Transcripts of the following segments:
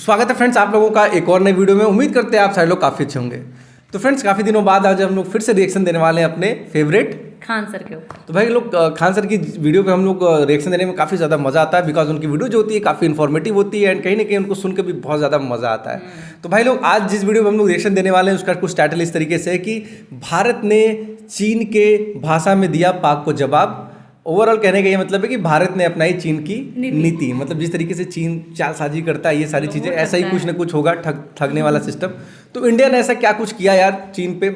स्वागत है फ्रेंड्स आप लोगों का एक और नई वीडियो में। उम्मीद करते हैं आप सारे लोग काफ़ी अच्छे होंगे। तो फ्रेंड्स काफ़ी दिनों बाद आज हम लोग फिर से रिएक्शन देने वाले हैं अपने फेवरेट खान सर के ऊपर। तो भाई लोग खान सर की वीडियो पे हम लोग रिएक्शन देने में काफ़ी ज़्यादा मज़ा आता है, बिकॉज उनकी वीडियो जो होती है काफ़ी इन्फॉर्मेटिव होती है एंड कहीं ना कहीं उनको सुन के भी बहुत ज़्यादा मज़ा आता है। तो भाई लोग आज जिस वीडियो में हम लोग रिएक्शन देने वाले हैं उसका कुछ टाइटल इस तरीके से है कि भारत ने चीन के भाषा में दिया पाक को जवाब। ओवरऑल कहने का ये मतलब है कि भारत ने अपनाई चीन की नीति, मतलब जिस तरीके से चीन चालसाजी करता है ये सारी चीज़ें, ऐसा ही कुछ ना कुछ होगा ठगने वाला सिस्टम। तो इंडिया ने ऐसा क्या कुछ किया यार चीन पे,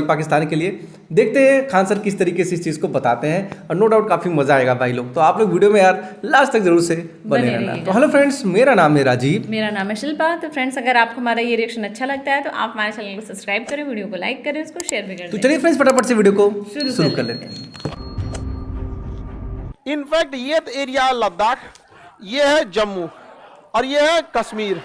पाकिस्तान के लिए। देखते हैं खान सर किस तरीके से इस चीज़ को बताते हैं और नो डाउट काफ़ी मजा आएगा भाई लोग। तो आप लोग वीडियो में यार लास्ट तक जरूर से बने रहना। तो हेलो फ्रेंड्स, मेरा नाम है राजीव, मेरा नाम है शिल्पा। तो फ्रेंड्स अगर आपको हमारा ये रिएक्शन अच्छा लगता है तो आप हमारे चैनल को सब्सक्राइब करें, वीडियो को लाइक करें, उसको शेयर भी करें। तो चलिए फ्रेंड्स फटाफट से वीडियो को शुरू कर लेते हैं। इनफैक्ट ये एरिया लद्दाख, ये है जम्मू और ये है कश्मीर,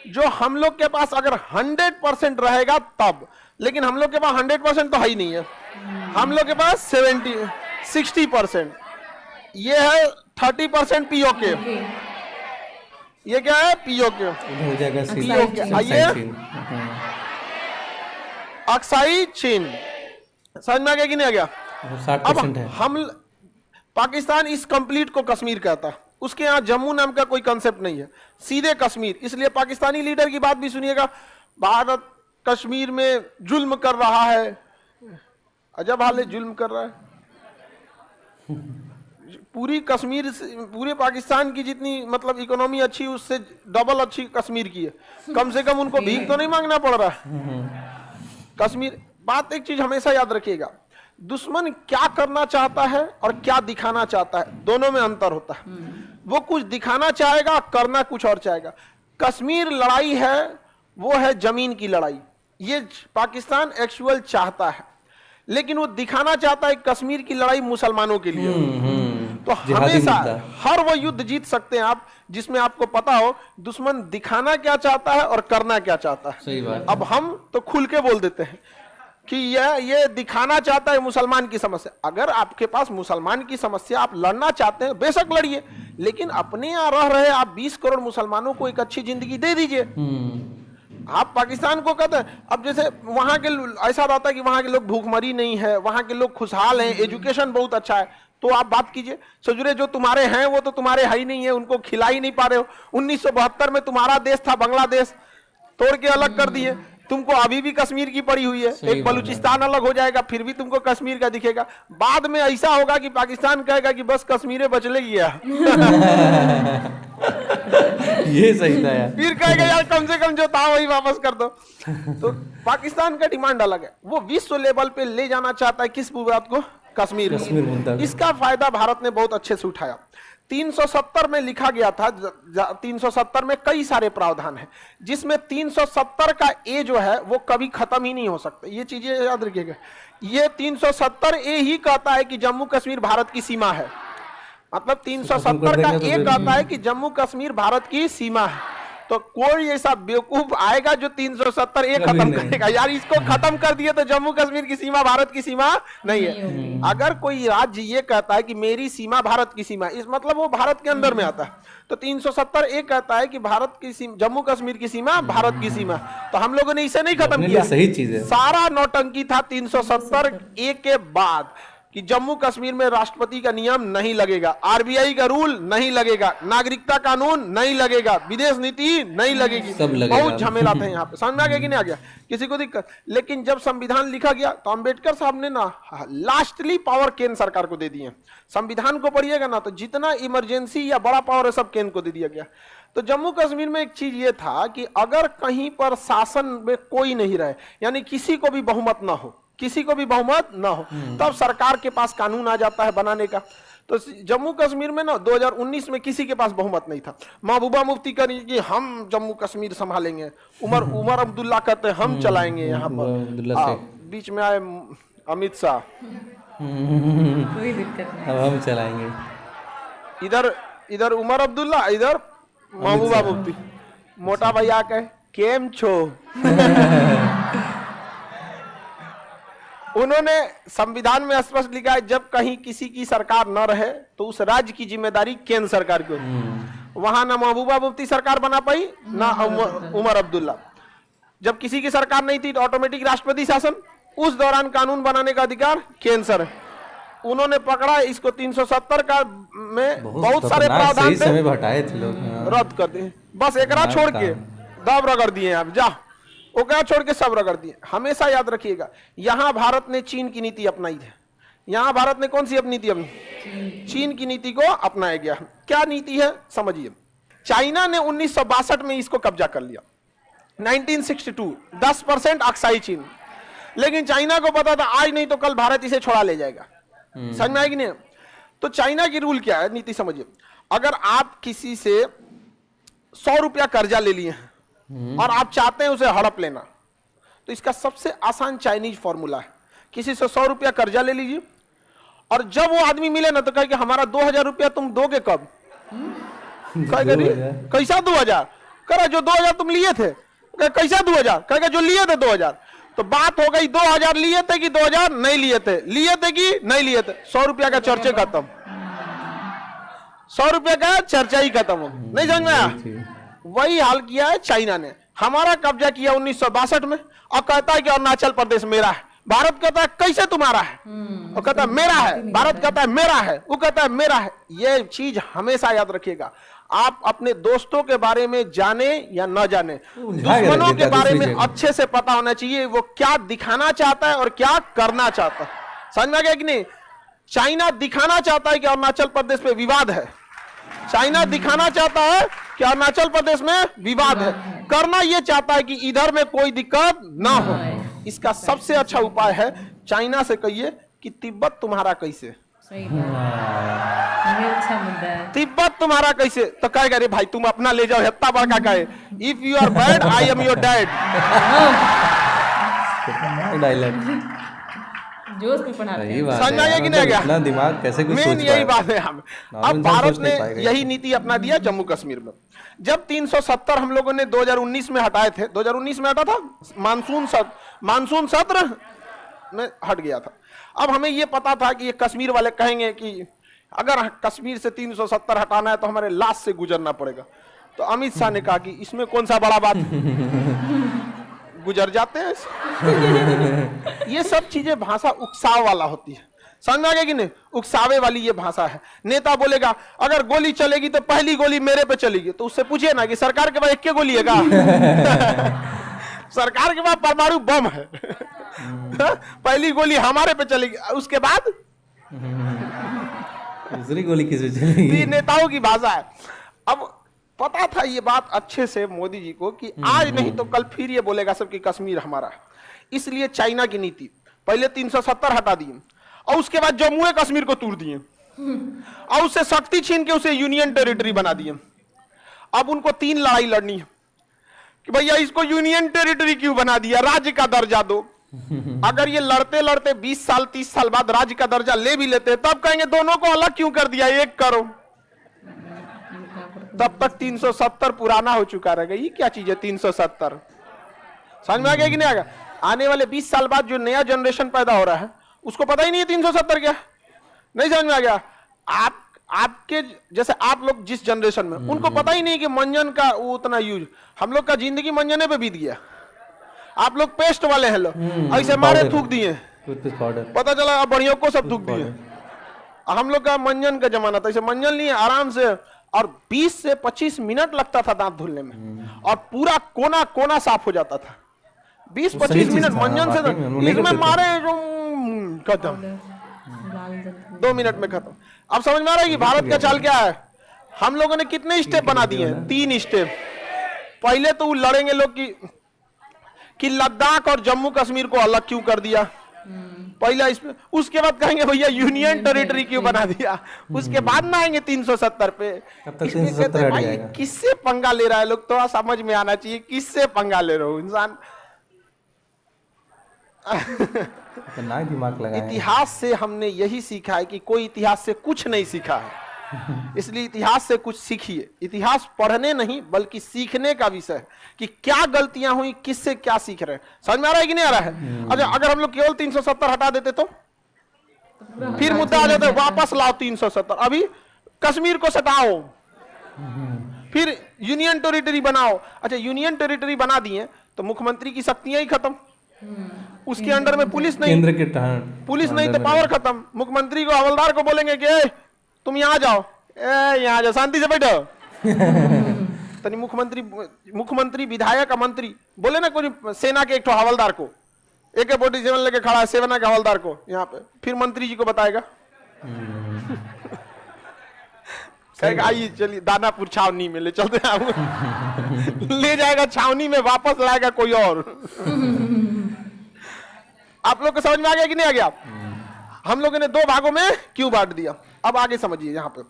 जो हम लोग के पास अगर 100% रहेगा तब, लेकिन हम लोग के पास 100% तो है ही नहीं है। हम लोग के पास 60%। ये है 30% पीओके। ये क्या है? पीओके। आइए अक्साई चीन, समझ में आ गया कि नहीं आ गया? 60% है। हम पाकिस्तान इस कंप्लीट को कश्मीर कहता है, उसके यहाँ जम्मू नाम का कोई कंसेप्ट नहीं है, सीधे कश्मीर। इसलिए पाकिस्तानी लीडर की बात भी सुनिएगा, भारत कश्मीर में जुल्म कर रहा है। अजब हाल है, जुल्म कर रहा है। पूरी कश्मीर, पूरे पाकिस्तान की जितनी मतलब इकोनॉमी अच्छी, उससे डबल अच्छी कश्मीर की है। कम से कम उनको भीख तो नहीं मांगना पड़ रहा है। कश्मीर बात, एक चीज हमेशा याद रखिएगा, दुश्मन क्या करना चाहता है और क्या दिखाना चाहता है, दोनों में अंतर होता है। वो कुछ दिखाना चाहेगा, करना कुछ और चाहेगा। कश्मीर लड़ाई है, वो है जमीन की लड़ाई। ये पाकिस्तान एक्चुअल चाहता है, लेकिन वो दिखाना चाहता है कश्मीर की लड़ाई मुसलमानों के लिए। तो हमेशा हर वो युद्ध जीत सकते हैं आप जिसमें आपको पता हो दुश्मन दिखाना क्या चाहता है और करना क्या चाहता है। सही बात। अब हम तो खुल के बोल देते हैं कि ये दिखाना चाहता है मुसलमान की समस्या। अगर आपके पास मुसलमान की समस्या आप लड़ना चाहते हैं, बेशक लड़िए, लेकिन अपने यहाँ रह रहे आप 20 करोड़ मुसलमानों को एक अच्छी जिंदगी दे दीजिए। आप पाकिस्तान को कहते हैं, अब जैसे वहां के ऐसा रहता है कि वहां के लोग भूखमरी नहीं है, वहां के लोग खुशहाल हैं, एजुकेशन बहुत अच्छा है, तो आप बात कीजिए सजुरे जो तुम्हारे हैं वो तो तुम्हारे है ही नहीं है, उनको खिला ही नहीं पा रहे हो। 1972 में तुम्हारा देश था बांग्लादेश, तोड़ के अलग कर दिए। तुमको अभी भी कश्मीर की पड़ी हुई है, एक बलूचिस्तान अलग हो जाएगा फिर भी तुमको कश्मीर का दिखेगा। बाद में ऐसा होगा कि पाकिस्तान कहेगा कि बस कश्मीर बचले गया। ये सही था यार। फिर कहेगा यार कम से कम जो था वही वापस कर दो। तो पाकिस्तान का डिमांड अलग है, वो विश्व लेवल पे ले जाना चाहता है किस बात को? कश्मीर। इसका फायदा भारत ने बहुत अच्छे से उठाया। 370 में लिखा गया था, 370 में कई सारे प्रावधान हैं, जिसमें 370 का ए जो है वो कभी खत्म ही नहीं हो सकता। ये चीजें याद रखिएगा। ये 370 ए ही कहता है कि जम्मू कश्मीर भारत की सीमा है, मतलब 370 का ए कहता है कि जम्मू कश्मीर भारत की सीमा है। तो कोई ऐसा बेवकूफ आएगा जो 370 ए खत्म करेगा, यार इसको खत्म कर दिए तो जम्मू कश्मीर की सीमा भारत की सीमा नहीं है। अगर कोई राज्य ये कहता है कि मेरी सीमा भारत की सीमा, इस मतलब वो भारत के अंदर में आता है। तो 370 ए कहता है कि भारत की सीमा, जम्मू कश्मीर की सीमा भारत की सीमा। तो हम लोगों ने इसे नहीं खत्म किया, सही चीज है। सारा नौटंकी था 370 ए के बाद कि जम्मू कश्मीर में राष्ट्रपति का नियम नहीं लगेगा, आरबीआई का रूल नहीं लगेगा, नागरिकता कानून नहीं लगेगा, विदेश नीति नहीं लगेगी, बहुत झमेला थे यहाँ पे। समझ में आ गया कि नहीं आ गया? किसी को दिक्कत? लेकिन जब संविधान लिखा गया तो अंबेडकर साहब ने ना लास्टली पावर केंद्र सरकार को दे दिए। संविधान को पढ़िएगा ना तो जितना इमरजेंसी या बड़ा पावर है सब केंद्र को दे दिया गया। तो जम्मू कश्मीर में एक चीज ये था कि अगर कहीं पर शासन में कोई नहीं रहे, यानी किसी को भी बहुमत ना हो, किसी को भी बहुमत ना हो, तब सरकार के पास कानून आ जाता है बनाने का। तो जम्मू कश्मीर में ना 2019 में किसी के पास बहुमत नहीं था। महबूबा मुफ्ती करी कि हम जम्मू कश्मीर संभालेंगे, उमर अब्दुल्ला कहते हैं हम चलाएंगे यहाँ पर, बीच में आए अमित शाह, कोई दिक्कत नहीं, अब हम चलाएंगे। इधर उमर अब्दुल्ला, इधर महबूबा मुफ्ती। मोटा भैया कहे केम छो। उन्होंने संविधान में स्पष्ट लिखा है जब कहीं किसी की सरकार न रहे तो उस राज्य की जिम्मेदारी केंद्र सरकार की होती है। वहां ना महबूबा मुफ्ती सरकार बना पाई ना उमर अब्दुल्ला। जब किसी की सरकार नहीं थी तो ऑटोमेटिक राष्ट्रपति शासन, उस दौरान कानून बनाने का अधिकार केंद्र सर। उन्होंने पकड़ा इसको 370 का में बहुत सारे प्रावधान थे, हटाए थे लोग, रद्द कर दिए। बस एकरा छोड़ के दब रगड़ दिए आप जा, ओकरा छोड़ के सब रगड़ दिए। हमेशा याद रखिएगा, यहां भारत ने चीन की नीति अपनाई है। यहां भारत ने कौन सी अपनी नीति अपनी? चीन की नीति को अपनाया गया। क्या नीति है समझिए। चाइना ने 1962 में इसको कब्जा कर लिया, 1962 10% अक्साई चीन। लेकिन चाइना को पता था आज नहीं तो कल भारत इसे छोड़ा ले जाएगा। समझ में आएगी नहीं? तो चाइना की रूल क्या है, नीति समझिए। अगर आप किसी से 100 रुपया कर्जा ले लिए हैं और आप चाहते हैं उसे हड़प लेना, तो इसका सबसे आसान चाइनीज फॉर्मूला है, किसी से 100 रुपया कर्जा ले लीजिए और जब वो आदमी मिले ना तो कहे कि हमारा 2000 रुपया तुम दोगे कब? कैसा 2000? कह जो 2000 तुम लिए थे। कैसा 2000? कहेगा जो लिए थे 2000। तो बात हो गई 2000 लिए थे कि 2000 नहीं लिए थे, लिए थे कि नहीं लिए थे। 100 रुपया का चर्चे खत्म, 100 रुपया का चर्चा ही खत्म हो। नहीं समझ में आया? वही हाल किया है चाइना ने। हमारा कब्जा किया 1962 में और कहता है कि अरुणाचल प्रदेश मेरा है। भारत कहता है कैसे तुम्हारा है? वो कहता है मेरा है। भारत कहता है मेरा है, वो कहता है मेरा है। ये चीज हमेशा याद रखिएगा। आप अपने दोस्तों के बारे में जाने या न जाने, दुश्मनों के बारे में अच्छे से पता होना चाहिए वो क्या दिखाना चाहता है और क्या करना चाहता है। समझ में आ गया कि नहीं? चाइना दिखाना चाहता है कि अरुणाचल प्रदेश में विवाद है। चाइना दिखाना चाहता है कि अरुणाचल प्रदेश में विवाद है। करना यह चाहता है कि इधर में कोई दिक्कत ना हो। इसका सबसे अच्छा उपाय है चाइना से कहिए कि तिब्बत तुम्हारा कैसे? सही बात, ये अच्छा मुद्दा है। तिब्बत तुम्हारा कैसे? तो कहेगा अरे भाई तुम अपना ले जाओ, हेत्ता बड़का कहे if you are bad I am your dad. Dialogue जोश में पढ़ा रहे हैं। समझ में आया कि नहीं? इतना दिमाग कैसे कुछ मेन सोच यही पाया? बात है। हम नॉर्मल अब इंसान भारत सोच ने नहीं पाएगा। यही नीति अपना दिया जम्मू कश्मीर में। जब 370 हम लोगों ने 2019 में हटाए थे, 2019 में हटा था, मानसून सत्र में हट गया था। अब हमें यह पता था कि ये कश्मीर वाले कहेंगे कि अगर कश्मीर से 370 हटाना है तो हमारे लाश से गुजरना पड़ेगा। तो अमित शाह ने कहा कि इसमें कौन सा बड़ा बात गुजर जाते हैं। ये सब चीजें भाषा उकसाव वाला होती है। समझ में आ गया कि नहीं? उकसावे वाली ये भाषा है। नेता बोलेगा अगर गोली चलेगी तो पहली गोली मेरे पे चलेगी, तो उससे पूछिए ना कि सरकार के पास एक के गोली है का? सरकार के पास परमाणु बम है। पहली गोली हमारे पे चलेगी, उसके बाद दूसरी गोली किस पे चलेगी? नेताओं की भाषा है। अब पता था ये बात अच्छे से मोदी जी को कि आज नहीं तो कल फिर ये बोलेगा सब कि कश्मीर हमारा है। इसलिए चाइना की नीति पहले 370 हटा दिए और उसके बाद जम्मू कश्मीर को तोड़ दिए और उससे शक्ति छीन के उसे यूनियन टेरिटरी बना दिए। अब उनको 3 लड़ाई लड़नी है कि भैया इसको यूनियन टेरिटरी क्यों बना दिया, राज्य का दर्जा दो। अगर ये लड़ते लड़ते 20 साल 30 साल बाद राज्य का दर्जा ले भी लेते तब कहेंगे दोनों को अलग क्यों कर दिया, एक करो। तब तक 370 पुराना हो चुका रहेगा। ये क्या चीज है 370? समझ में आ गया कि नहीं आ गया? आने वाले 20 साल बाद जो नया जनरेशन पैदा हो रहा है उसको पता ही नहीं है 370 क्या। नहीं समझ में आ गया? आपके जैसे आप लोग जिस जनरेशन में, उनको पता ही नहीं कि मंजन का वो उतना यूज। हम लोग का जिंदगी मंजने पे बीत गया। आप लोग पेस्ट वाले हैं लोग, ऐसे मारे थूक दिए, पता चला अब बढ़ियों को सब थूक दिए। हम लोग का मंजन का जमाना था, ऐसे मंजन लिए आराम से, और 20 से 25 मिनट लगता था दांत धुलने में और पूरा कोना कोना साफ हो जाता था। 20-25 मिनट मंजन से, इसमें मारे खत्म, 2 मिनट में खत्म। अब समझ में आ रहा है कि भारत का चाल क्या है? हम लोगों ने कितने स्टेप बना दिए हैं? 3 स्टेप। पहले तो लड़ेंगे लोग कि लद्दाख और जम्मू कश्मीर को अलग क्यों कर दिया, पहला इसमें। उसके बाद कहेंगे भैया यूनियन टेरिटरी क्यों बना दिया। उसके बाद में आएंगे 370 पे। भाई किससे पंगा ले रहा है लोग, थोड़ा समझ में आना चाहिए किससे पंगा ले रहे हो इंसान। दिमाग लगाया। इतिहास से हमने यही सीखा है कि कोई इतिहास से कुछ नहीं सीखा है। इसलिए इतिहास से कुछ सीखिए। इतिहास पढ़ने नहीं बल्कि सीखने का विषय है कि क्या गलतियां हुई, किससे क्या सीख रहे हैं। समझ में आ रहा है कि नहीं आ रहा है? अच्छा, अगर हम लोग केवल 370 हटा देते तो फिर मुद्दा आ जाता है वापस लाओ 370। अभी कश्मीर को सटाओ, फिर यूनियन टेरिटरी बनाओ। अच्छा, यूनियन टेरिटरी बना दिए तो मुख्यमंत्री की शक्तियां ही खत्म, उसके अंडर में पुलिस नहीं, केंद्र के पुलिस नहीं तो पावर खत्म। मुख्यमंत्री को, हवलदार को बोलेंगे कि "ए, तुम यहाँ जाओ, यहाँ जाओ, शांति से बैठो"। तनी मुख्यमंत्री विधायक मंत्री बोले ना कोई सेना के एक ठो हवलदार को, AK-47 लेके खड़ा है सेना के हवलदार को यहाँ पे, फिर मंत्री जी को बताएगा, कहेगा आइए चलिए दानापुर छावनी में ले चलते हैं। ले जाएगा छावनी में, वापस लाएगा कोई और। आप लोग को समझ में आ गया कि नहीं आ गया? हम लोगों ने 2 भागों में क्यों बांट दिया? अब आगे समझिए। यहां पे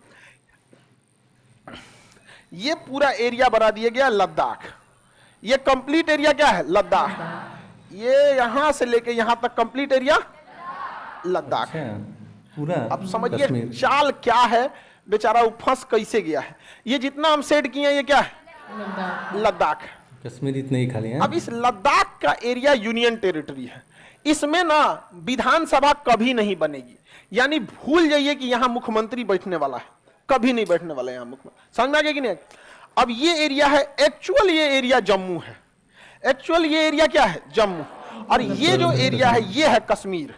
ये पूरा एरिया बना दिया गया लद्दाख। ये कंप्लीट एरिया क्या है? लद्दाख। ये यहां से लेके यहां तक कंप्लीट एरिया लद्दाख है पूरा। अब समझिए चाल क्या है, बेचारा वो फंस कैसे गया है। ये जितना हम सेट किए हैं ये क्या है? लद्दाख। कश्मीर इतने ही खाली है। अब इस लद्दाख का एरिया यूनियन टेरिटरी है, इसमें ना विधानसभा कभी नहीं बनेगी। यानी भूल जाइए कि यहां मुख्यमंत्री बैठने वाला है, कभी नहीं बैठने वाला है यहां मुख्यमंत्री। समझ में आ गया कि नहीं? अब ये एरिया है, एक्चुअल ये एरिया जम्मू है, एक्चुअल ये एरिया क्या है? जम्मू। और ये जो एरिया है ये है कश्मीर,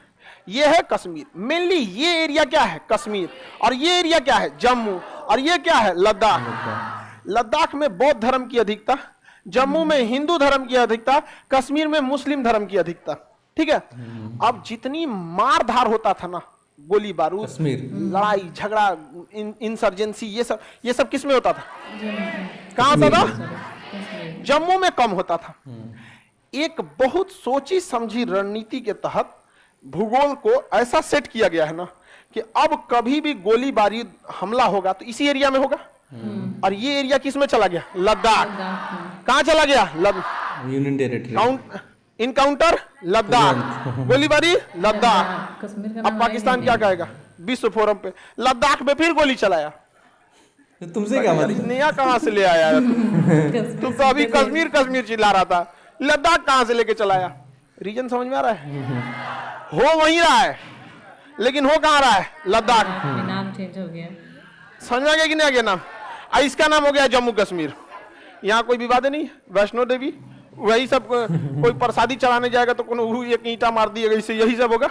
ये है कश्मीर। मेनली ये एरिया क्या है? कश्मीर। और ये एरिया क्या है? जम्मू। और ये क्या है? लद्दाख। लद्दाख में बौद्ध धर्म की अधिकता, जम्मू में हिंदू धर्म की अधिकता, कश्मीर में मुस्लिम धर्म की अधिकता। ठीक है। अब जितनी मार धार होता था ना, गोली बारूद, लड़ाई झगड़ा, इंसर्जेंसी, ये सब किस में होता था? कहां होता था? जम्मू में कम होता था। एक बहुत सोची समझी रणनीति के तहत भूगोल को ऐसा सेट किया गया है ना कि अब कभी भी गोली बारूद हमला होगा तो इसी एरिया में होगा। और ये एरिया किस में चला गया? लद्दाख। कहां चला गया? Union territory. इनकाउंटर लद्दाख, गोलीबारी लद्दाख। अब पाकिस्तान क्या कहेगा? विश्व फोरम पे लद्दाख में फिर गोली चलाया। तो तुमसे क्या मतलब? नया कहां से ले आया? तुम तो अभी कश्मीर कश्मीर चिल्ला रहा था, लद्दाख कहां से लेके चलाया? रीजन समझ में आ रहा है? हो वहीं रहा है लेकिन हो कहां रहा है? लद्दाख। नाम चेंज हो गया। समझ में आ गया कि नहीं आ गया नाम? इसका नाम हो गया जम्मू कश्मीर। यहाँ कोई विवाद नहीं। वैष्णो देवी वही सब, कोई प्रसादी चढ़ाने जाएगा तो कोई एक ईंटा मार दिएगा, इससे यही सब होगा।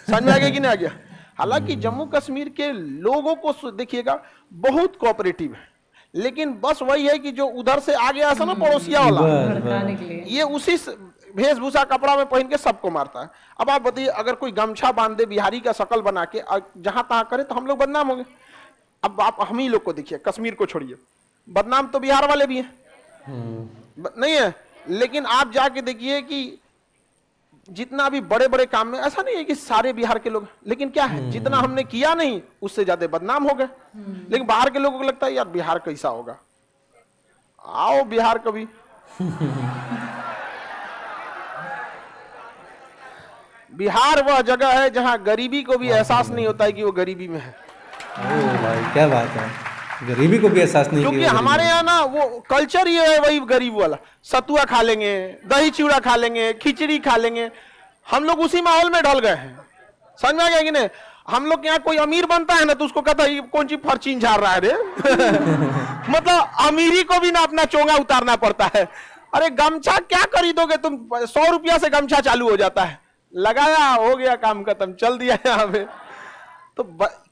समझ में आ गया कि नहीं आ गया? हालांकि जम्मू कश्मीर के लोगों को देखिएगा बहुत कोऑपरेटिव है, लेकिन बस वही है कि जो उधर से आ गया ऐसा ना पड़ोसिया वाला, ये उसी वेशभूषा कपड़ा में पहन के सबको मारता है। अब आप बताइए, अगर कोई गमछा बांध दे बिहारी का शकल बना के जहां तहां करे तो हम लोग बदनाम होंगे। अब आप हम ही लोग को देखिए, कश्मीर को छोड़िए, बदनाम तो बिहार वाले भी हैं, नहीं है? लेकिन आप जाके देखिए कि जितना भी बड़े बड़े काम में, ऐसा नहीं है कि सारे बिहार के लोग, लेकिन क्या है, जितना हमने किया नहीं उससे ज्यादा बदनाम हो गए। लेकिन बाहर के लोगों को लगता है यार बिहार कैसा होगा, आओ बिहार कभी। बिहार वह जगह है जहां गरीबी को भी एहसास नहीं होता है कि वो गरीबी में है। ओ भाई क्या बात है, गरीबी को भी एहसास नहीं। क्योंकि हमारे यहाँ ना वो कल्चर ही है वही गरीब वाला, सतुआ खा लेंगे, दही चिवड़ा खा लेंगे, खिचड़ी खा लेंगे। हम लोग उसी माहौल में ढल गए हैं। समझ में आ गया कि नहीं? हम लोग यहाँ कोई अमीर बनता है ना तो उसको कहता है कौन सी फर्चीन झाड़ रहा है रे। मतलब अमीरी को भी ना अपना चोंगा उतारना पड़ता है। अरे गमछा क्या खरीदोगे तुम? 100 रुपया से गमछा चालू हो जाता है, लगाया हो गया, काम खत्म, चल दिया यहाँ पे। तो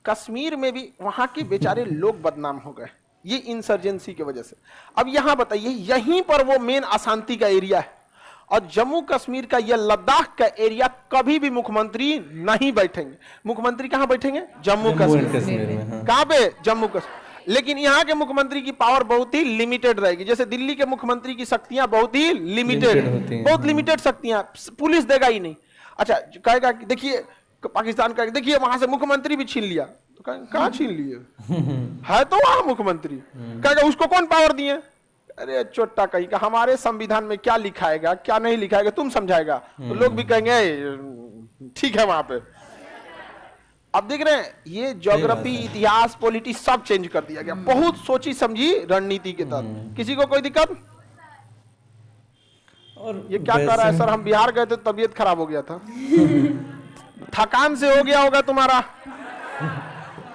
कश्मीर में भी वहां के बेचारे लोग बदनाम हो गए ये इंसर्जेंसी की वजह से। अब यहां बताइए, यहीं पर वो मेन अशांति का एरिया है, और जम्मू कश्मीर का यह लद्दाख का एरिया कभी भी मुख्यमंत्री नहीं बैठेंगे। मुख्यमंत्री कहां बैठेंगे? जम्मू कश्मीर में। कहां पे? जम्मू कश्मीर। लेकिन यहाँ के मुख्यमंत्री की पावर बहुत ही लिमिटेड रहेगी। जैसे दिल्ली के मुख्यमंत्री की शक्तियां बहुत ही लिमिटेड, बहुत लिमिटेड शक्तियां, पुलिस देगा ही नहीं। अच्छा, कहेगा कि देखिए पाकिस्तान का, देखिए वहां से मुख्यमंत्री भी छीन लिया, तो कहां छीन लिए? है तो वहां मुख्यमंत्री। कहेगा उसको कौन पावर दिए? अरे चोट्टा कहीं का, हमारे संविधान में क्या लिखाएगा क्या नहीं लिखाएगा तुम समझाएगा? तो लोग भी कहेंगे ठीक है वहां पे। अब देख रहे हैं, ये ज्योग्राफी, इतिहास, पॉलिटिक्स सब चेंज कर दिया गया, बहुत सोची समझी रणनीति के तहत। किसी को कोई दिक्कत? और ये क्या कर रहा है सर? हम बिहार गए थे, तबीयत खराब हो गया था। थकान से हो गया होगा तुम्हारा,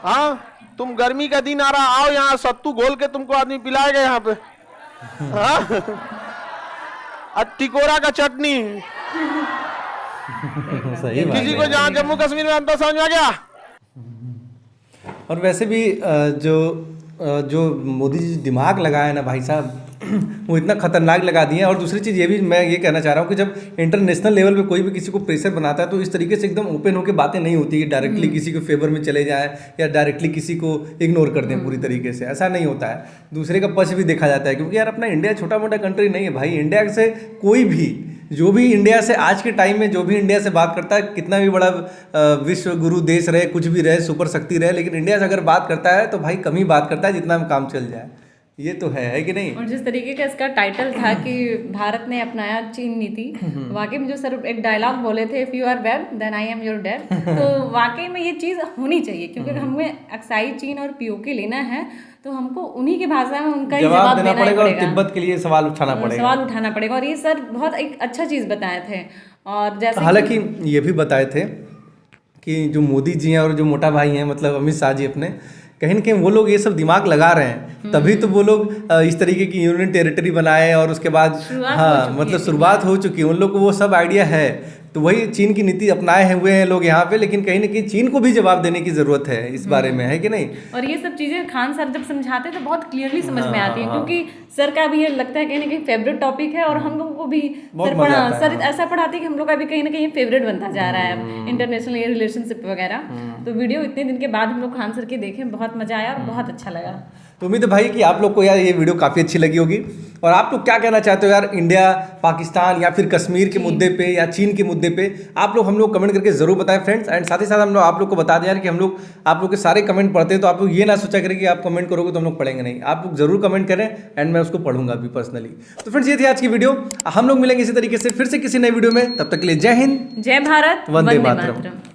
हाँ? तुम गर्मी का दिन आ रहा, आओ यहाँ सत्तू घोल के तुमको आदमी पिलाएगा यहाँ पे। हाँ? और टिकोरा का चटनी। सही बात किसी है। को जहाँ जम्मू कश्मीर में अंतर समझ में आ गया। और वैसे भी जो मोदी जी दिमाग लगाए ना भाई साहब, वो इतना खतरनाक लगा दिए हैं। और दूसरी चीज़ ये भी मैं ये कहना चाह रहा हूँ कि जब इंटरनेशनल लेवल पे कोई भी किसी को प्रेशर बनाता है तो इस तरीके से एकदम ओपन होकर बातें नहीं होती कि डायरेक्टली किसी को फेवर में चले जाए या डायरेक्टली किसी को इग्नोर कर दें पूरी तरीके से, ऐसा नहीं होता है। दूसरे का पक्ष भी देखा जाता है, क्योंकि यार अपना इंडिया छोटा मोटा कंट्री नहीं है भाई। इंडिया से कोई भी, जो भी इंडिया से आज के टाइम में जो भी इंडिया से बात करता है, कितना भी बड़ा विश्व गुरु देश रहे, कुछ भी रहे, सुपर शक्ति रहे, लेकिन इंडिया से अगर बात करता है तो भाई कम ही बात करता है जितना हम काम चल जाए। ये तो है कि नहीं। और जिस तरीके का इसका टाइटल था कि भारत ने अपनाया चीन नीति, वाकई में जो सर एक डायलॉग बोले थे, if you are bad then I am your dad, तो वाकई में ये चीज़ होनी चाहिए, क्योंकि अगर हमें अक्साई चीन और पीओके लेना है तो हमको उन्हीं की भाषा में उनका ही जवाब देना पड़ेगा और तिब्बत के लिए सवाल उठाना पड़ेगा। और ये सर बहुत एक अच्छा चीज़ बताए थे। और जैसे हालांकि ये भी बताए थे कि जो मोदी जी हैं और जो मोटा भाई हैं मतलब अमित शाह जी, अपने कहीं ना कहीं वो लोग ये सब दिमाग लगा रहे हैं, तभी तो वो लोग इस तरीके की यूनियन टेरिटरी बनाए और उसके बाद शुरुआत हो चुकी है। उन लोग को वो सब आइडिया है, तो वही चीन की नीति अपनाए हुए हैं लोग यहाँ पे, लेकिन कहीं ना कहीं चीन को भी जवाब देने की जरूरत है इस बारे में, है कि नहीं। और ये सब चीज़ें खान सर जब समझाते हैं तो बहुत क्लियरली समझ में आती है, क्योंकि सर का भी ये लगता है कहीं ना कहीं फेवरेट टॉपिक है, और हम लोगों को भी सर ऐसा पढ़ाते हैं कि हम लोग का भी कहीं ना कहीं फेवरेट बनता जा रहा है इंटरनेशनल रिलेशनशिप वगैरह। तो वीडियो इतने दिन के बाद हम लोग खान सर की देखें, बहुत मजा आया और बहुत अच्छा लगा। तो उम्मीद है भाई कि आप लोग को यार ये वीडियो काफ़ी अच्छी लगी होगी। और आप लोग क्या कहना चाहते हो यार, इंडिया पाकिस्तान या फिर कश्मीर के मुद्दे पे या चीन के मुद्दे पे, आप लोग हम लोग कमेंट करके जरूर बताएं फ्रेंड्स। एंड साथ ही साथ हम लोग आप लोग को बता दें यार कि हम लोग आप लोग के सारे कमेंट पढ़ते हैं, तो आप लोग ये ना सोचा करें कि आप कमेंट करोगे तो हम लोग पढ़ेंगे नहीं। आप लोग जरूर कमेंट करें एंड मैं उसको पढ़ूंगा भी पर्सनली। तो फ्रेंड्स ये थी आज की वीडियो, हम लोग मिलेंगे इसी तरीके से फिर से किसी नई वीडियो में। तब तक के लिए जय हिंद, जय भारत, वंदे मातरम।